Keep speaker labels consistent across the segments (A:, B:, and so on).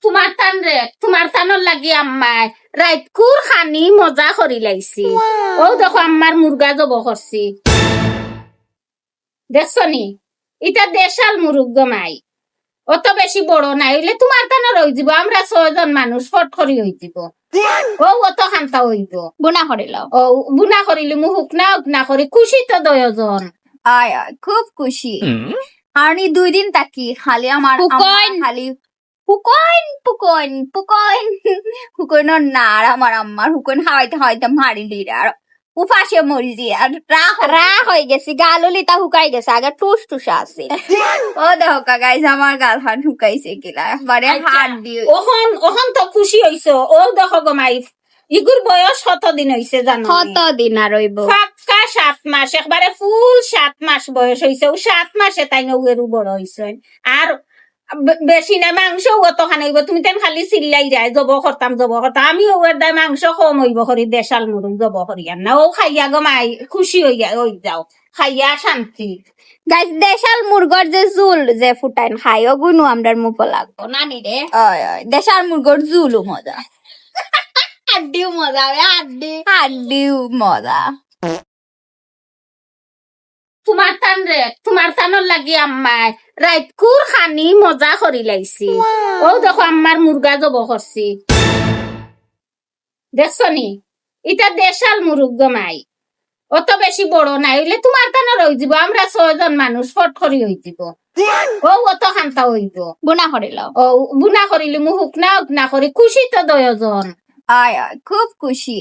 A: তোমার তানর লাগি আম্মাই রাইত কুর খানি মজা করি লাইছি। ও দেখো আম্মার মুরগা জব করছি, দেখছো নি? এটা দেশাল মুরগ মাই, অত বেশি বড় নাই হইলে তোমার তানর হয়ে যাব। আমরা 6 জন মানুষ ফট করি হয়ে যাব। ও অত খান্তা হইব
B: বুনা করিল।
A: ও বুনা করিলি মুহুক না করি খুশি তো 2 জন।
B: আয় আয় খুব খুশি। আনি 2 দিন তাকি খালি আমার
A: হুকইন।
B: খালি হুকইন নার আমার আম্মার হুকইন হাওয়াইতে মারি লিরা আর উপাসে মরি যে আর রাহ হয়ে গেছে, গাললি তা হুকাই গেছে, আগে টুস টুসা আছে। ও দেখো গাইস আমার গাল হাত হুকাইছে কিলা একবারে হাত দিয়ে।
A: ওহন তো খুশি হইছো। ও দেখো গো মাই ইগুর বয়স কত দিন হইছে জানো?
B: কত দিন আর রইব?
A: পাক্কা 7 মাস, একবারে ফুল 7 মাস বয়স হইছে। ও 7 মাসে তাই নগেরু বড় হইছে। আর বেশি না মাংস অত খান হইব। তুমি তেন খালি চিল্লাই যায় জব করতাম আমি ওর দায় মাংস কম হইব করি দেশাল মুরুম জব করি আর না। ও খাইয়া গো মাই খুশি হইয়া হই যাও, খাইয়া শান্তি।
B: গাইস দেশাল মুরগর যে জুল যে ফুটাইন খাই ওগুনো আমরার মুখ লাগবো নানি রে। ওই ওই দেশাল মুরগর জুলু মজা। আড্ডিও মজা রে, আড্ডিও মজা।
A: তোমার তানর লাগি আম্মাই রাইত কুর খানি মজা করি লাইছি। ও দেখো আম্মার মুরগা জব করছি, দেখছো নি? এটা দেশাল মুরগ মাই, অত বেশি বড় নাই হইলে তোমার তানর হয়ে যাব। আমরা 6 জন মানুষ ফট করি হয়ে যাব। ও অত খান্তা হইব
B: বুনা করিল।
A: ও বুনা করিলি মুহুক না করি খুশি তো 2 জন।
B: আয় আয় খুব খুশি।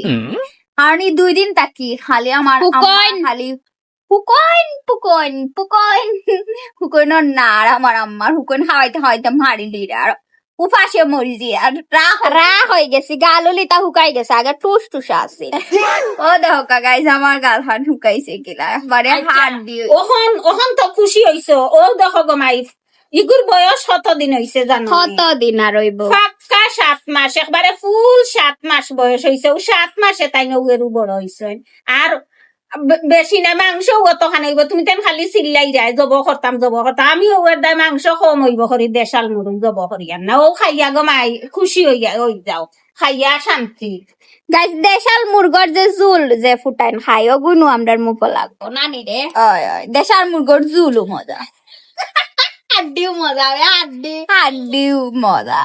B: আনি 2 দিন তাকি খালি আমার খালি হুকইন নার আমার আম্মার হুকইন হাওয়াইতে মারি লিরা আর উপাসে মরি যে আর রাহ হয়ে গেছে, গাললি তা হুকাই গেছে, আগে টুস টুসা আছে। ও দেখো গাইস আমার গাল হাত হুকাইছে কিলা একবারে হাত দিয়ে।
A: ওহন তো খুশি হইছো। ও দেখো গো মাই ইগুর বয়স কত দিন হইছে জানো?
B: কত দিন আর রইব?
A: পাক্কা 7 মাস, একবারে ফুল 7 মাস বয়স হইছে। ও 7 মাসে তাই নগেরু বড় হইছে। আর বেশি না মাংস অত খান হইব। তুমি তেন খালি চিল্লাই যায় জব করতাম আমি ওর দায় মাংস কম হইব করি দেশাল মুরুম জব করি আর না। ও খাইয়া গো মাই খুশি হইয়া হই যাও, খাইয়া শান্তি।
B: গাইস দেশাল মুরগর যে জুল যে ফুটাইন খাই ওগুনো আমরার মুখ লাগবো নানি রে। ওই ওই দেশাল মুরগর জুলু মজা। আড্ডিও মজা রে, আড্ডিও মজা।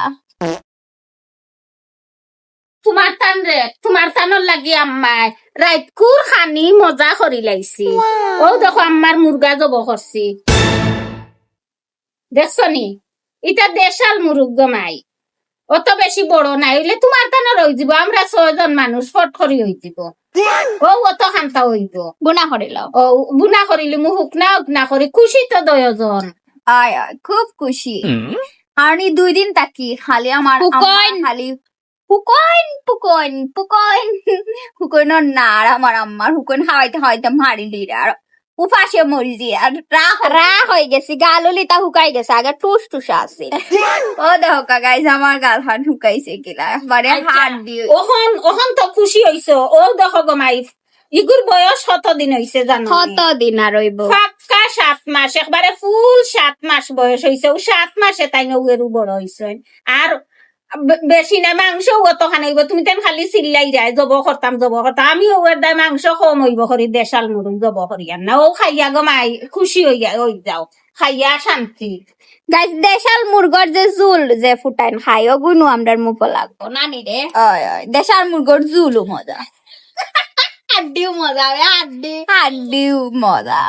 A: তোমার তানর লাগি আম্মাই রাইত কুর খানি মজা করি লাইছি। ও দেখো আম্মার মুরগা জব করছি, দেখছো নি? এটা দেশাল মুরগ মাই, অত বেশি বড় নাই হইলে তোমার তানর হয়ে যাব। আমরা 6 জন মানুষ ফট করি হয়ে যাব। ও অত খান্তা হইব
B: বুনা করিল।
A: ও বুনা করিলি মুহুক না করি খুশি তো 2 জন।
B: আয় আয় খুব খুশি। আনি 2 দিন তাকি খালি আমার খালি হুকইন নার আমার আম্মার হুকইন হাওয়াইতে মারি লিরা আর উপাসে মরি যে আর রাহ হয়ে গেছে, গাললি তা হুকাই গেছে, আগে টুস টুসা আছে। ও দেখো গাইস আমার গাল হাত হুকাইছে কিলা একবারে হাত দিয়ে।
A: ওহন তো খুশি হইছো। ও দেখো গো মাই ইগুর বয়স কত দিন হইছে জানো?
B: কত দিন আর রইব?
A: পাক্কা 7 মাস, একবারে ফুল 7 মাস বয়স হইছে। ও 7 মাসে তাই নগেরু বড় হইছে। আর বেশি না মাংস অত খান হইব। তুমি তেন খালি চিল্লাই যায় জব করতাম আমি ওর দায় মাংস কম হইব করি দেশাল মুরুম জব করি আর না। ও খাইয়া গো মাই খুশি হইয়া হই যাও, খাইয়া শান্তি।
B: গাইস দেশাল মুরগর যে জুল যে ফুটাইন খাই ওগুনো আমরার মুখ লাগবো নানি রে। ওই ওই দেশাল মুরগর জুলু মজা। আড্ডিও মজা রে, আড্ডিও মজা।